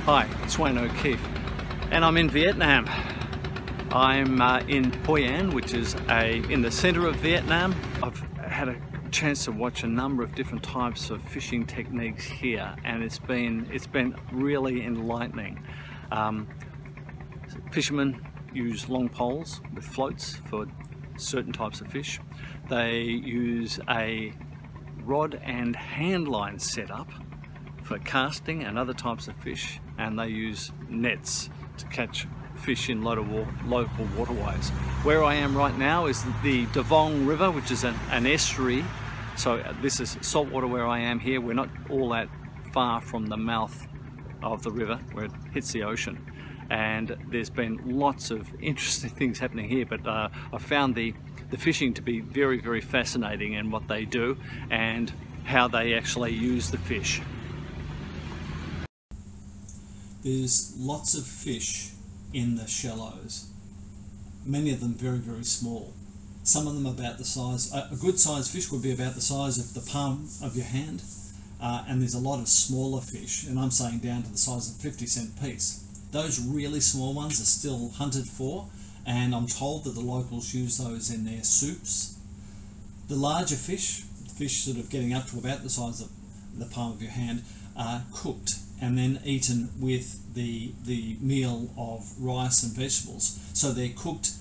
Hi, it's Wayne O'Keefe and I'm in Vietnam. I'm in Hoi An, which is in the center of Vietnam. I've had a chance to watch a number of different types of fishing techniques here, and it's been really enlightening. Fishermen use long poles with floats for certain types of fish. They use a rod and hand line setup for casting and other types of fish, and they use nets to catch fish in local waterways. Where I am right now is the Davong River, which is an estuary. So this is saltwater where I am here. We're not all that far from the mouth of the river where it hits the ocean. And there's been lots of interesting things happening here, but I found the fishing to be very, very fascinating in what they do and how they actually use the fish. There's lots of fish in the shallows, many of them very, very small. Some of them about the size, a good sized fish would be about the size of the palm of your hand, and there's a lot of smaller fish, and I'm saying down to the size of a 50-cent piece. Those really small ones are still hunted for, and I'm told that the locals use those in their soups. The larger fish sort of getting up to about the size of the palm of your hand, are cooked and then eaten with the meal of rice and vegetables. So they're cooked,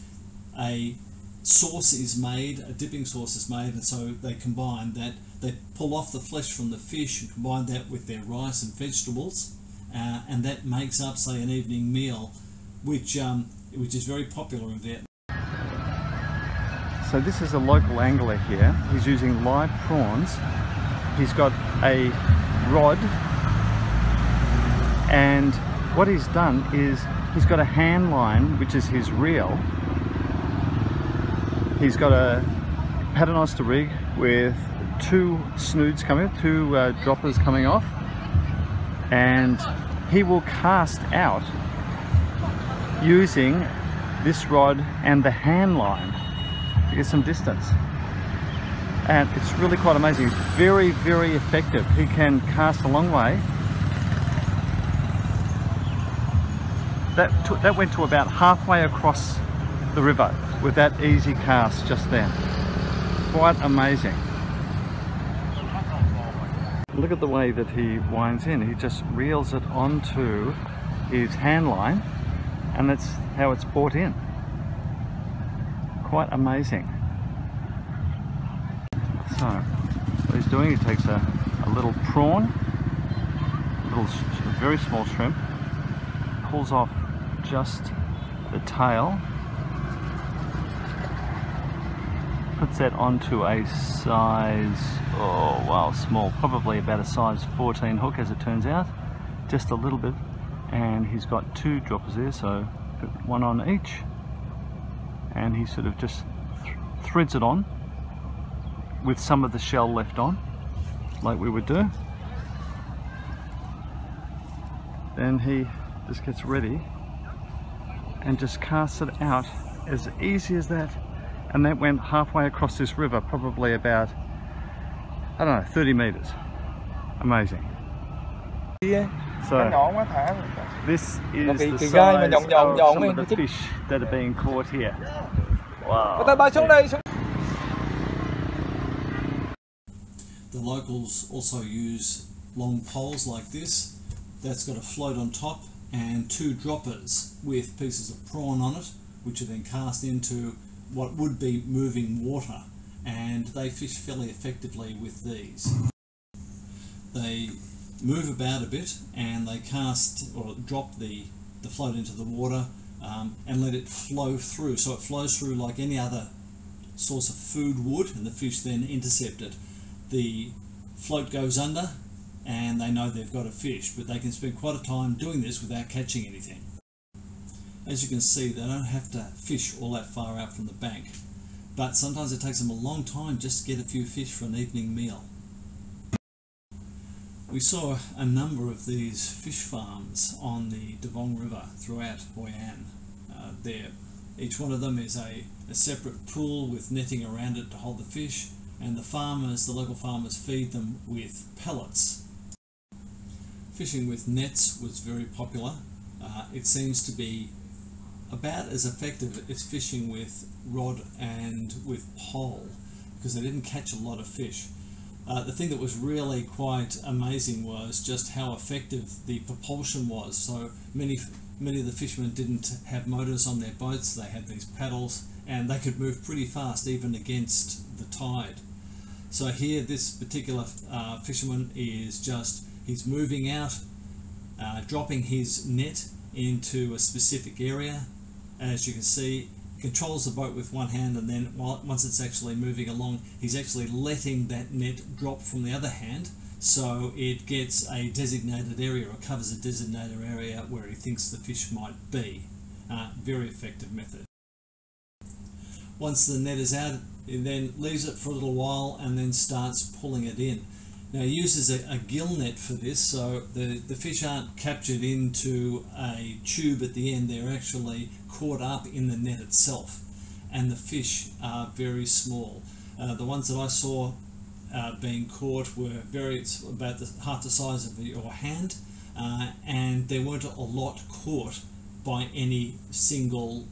a sauce is made, a dipping sauce is made, and so they combine that. They pull off the flesh from the fish and combine that with their rice and vegetables, and that makes up, say, an evening meal, which is very popular in Vietnam. So this is a local angler here. He's using live prawns. He's got a rod, and what he's done is he's got a hand line, which is his reel. He's got a paternoster rig with two snoods coming, two droppers coming off, and he will cast out using this rod and the hand line to get some distance. And it's really quite amazing. It's very, very effective. He can cast a long way. That went to about halfway across the river with that easy cast just then. Quite amazing. Look at the way that he winds in. He just reels it onto his hand line, and that's how it's brought in. Quite amazing. So what he's doing, he takes a little prawn, a very small shrimp, pulls off just the tail, puts that onto a size, oh wow, small, probably about a size 14 hook as it turns out, just a little bit, and he's got two droppers there, so put one on each, and he sort of just threads it on with some of the shell left on, like we would do. Then he just gets ready and just casts it out as easy as that, and that went halfway across this river, probably about, I don't know, 30 meters. Amazing. So this is the size of some of the fish that are being caught here. Wow. The locals also use long poles like this. That's got a float on top and two droppers with pieces of prawn on it, which are then cast into what would be moving water, and they fish fairly effectively with these. They move about a bit and they cast or drop the float into the water and let it flow through. So it flows through like any other source of food would, and the fish then intercept it. The float goes under and they know they've got a fish, but they can spend quite a time doing this without catching anything. As you can see, they don't have to fish all that far out from the bank, but sometimes it takes them a long time just to get a few fish for an evening meal. We saw a number of these fish farms on the Davong River throughout Hoi An. Each one of them is a separate pool with netting around it to hold the fish, and the local farmers feed them with pellets. Fishing with nets was very popular. It seems to be about as effective as fishing with rod and with pole, because they didn't catch a lot of fish. The thing that was really quite amazing was just how effective the propulsion was. So many of the fishermen didn't have motors on their boats, they had these paddles, and they could move pretty fast even against the tide. So here this particular fisherman he's moving out, dropping his net into a specific area. As you can see, he controls the boat with one hand, and then once it's actually moving along, he's actually letting that net drop from the other hand, so it gets a designated area, or covers a designated area where he thinks the fish might be. Very effective method. Once the net is out, he then leaves it for a little while and then starts pulling it in. Now he uses a gill net for this, so the fish aren't captured into a tube at the end, they're actually caught up in the net itself, and the fish are very small. The ones that I saw being caught were about half the size of your hand, and there weren't a lot caught by any single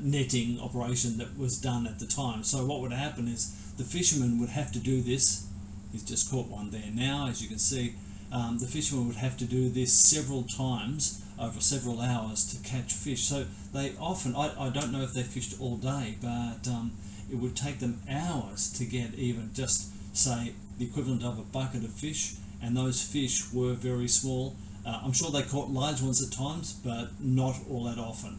netting operation that was done at the time. So what would happen is the fisherman would have to do this. He's just caught one there now, as you can see. The fisherman would have to do this several times over several hours to catch fish. So they often, I don't know if they fished all day, but it would take them hours to get even just, say, the equivalent of a bucket of fish, and those fish were very small. I'm sure they caught large ones at times, but not all that often.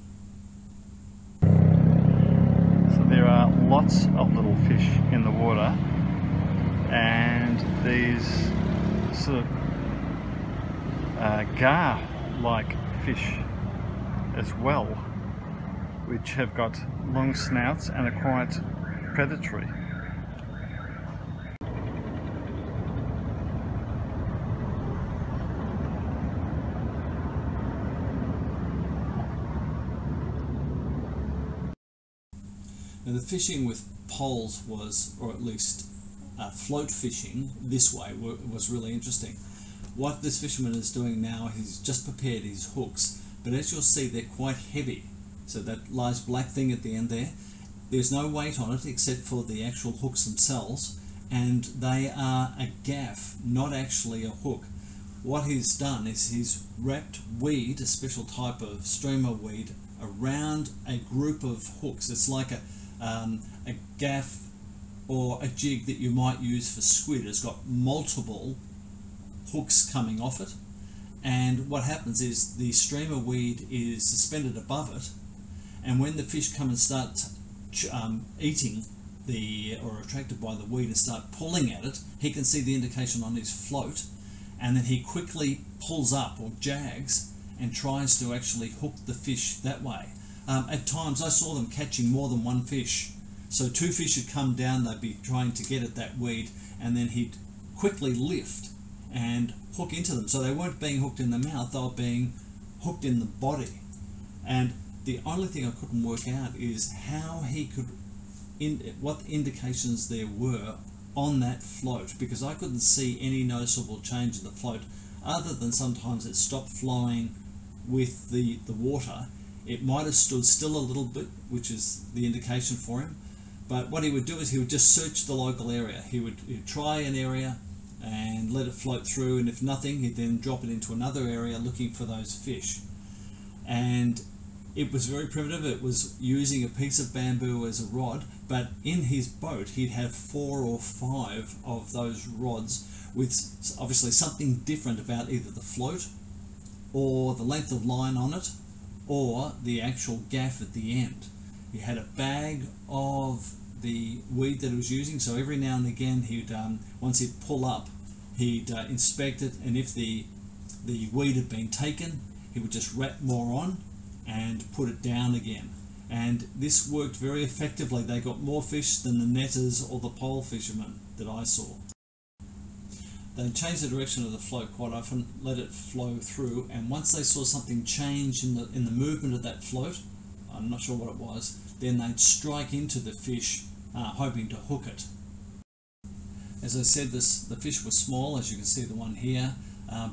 So there are lots of little fish in the water, and these sort of gar-like fish as well, which have got long snouts and are quite predatory. Now the fishing with poles was, or at least float fishing this way, was really interesting. What this fisherman is doing now, he's just prepared his hooks, but as you'll see, they're quite heavy. So that large black thing at the end there, there's no weight on it except for the actual hooks themselves, and they are a gaff, not actually a hook. What he's done is he's wrapped weed, a special type of streamer weed, around a group of hooks. It's like a gaff or a jig that you might use for squid. It's got multiple hooks coming off it, and what happens is the streamer weed is suspended above it, and when the fish come and start eating or attracted by the weed and start pulling at it, he can see the indication on his float, and then he quickly pulls up or jags and tries to actually hook the fish that way. At times I saw them catching more than one fish. So two fish would come down, they'd be trying to get at that weed, and then he'd quickly lift and hook into them. So they weren't being hooked in the mouth, they were being hooked in the body. And the only thing I couldn't work out is how he could, what indications there were on that float, because I couldn't see any noticeable change in the float, other than sometimes it stopped flowing with the water. It might have stood still a little bit, which is the indication for him. But what he would do is he would just search the local area. He'd try an area and let it float through, and if nothing, he'd then drop it into another area looking for those fish. And it was very primitive. It was using a piece of bamboo as a rod, but in his boat he'd have 4 or 5 of those rods with obviously something different about either the float or the length of line on it or the actual gaff at the end. He had a bag of the weed that he was using, so every now and again he'd once he'd pull up, he'd inspect it, and if the weed had been taken, he would just wrap more on and put it down again. And this worked very effectively. They got more fish than the netters or the pole fishermen that I saw. They changed the direction of the float quite often, let it flow through, and once they saw something change in the movement of that float, I'm not sure what it was, then they'd strike into the fish, hoping to hook it. As I said, the fish was small, as you can see the one here.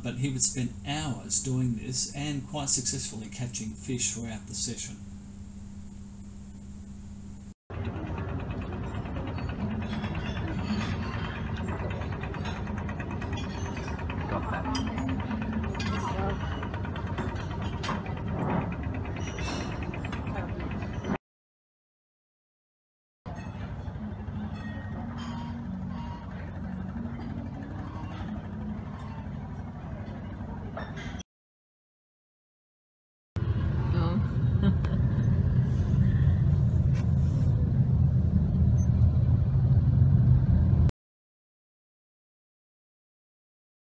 but he would spend hours doing this and quite successfully catching fish throughout the session.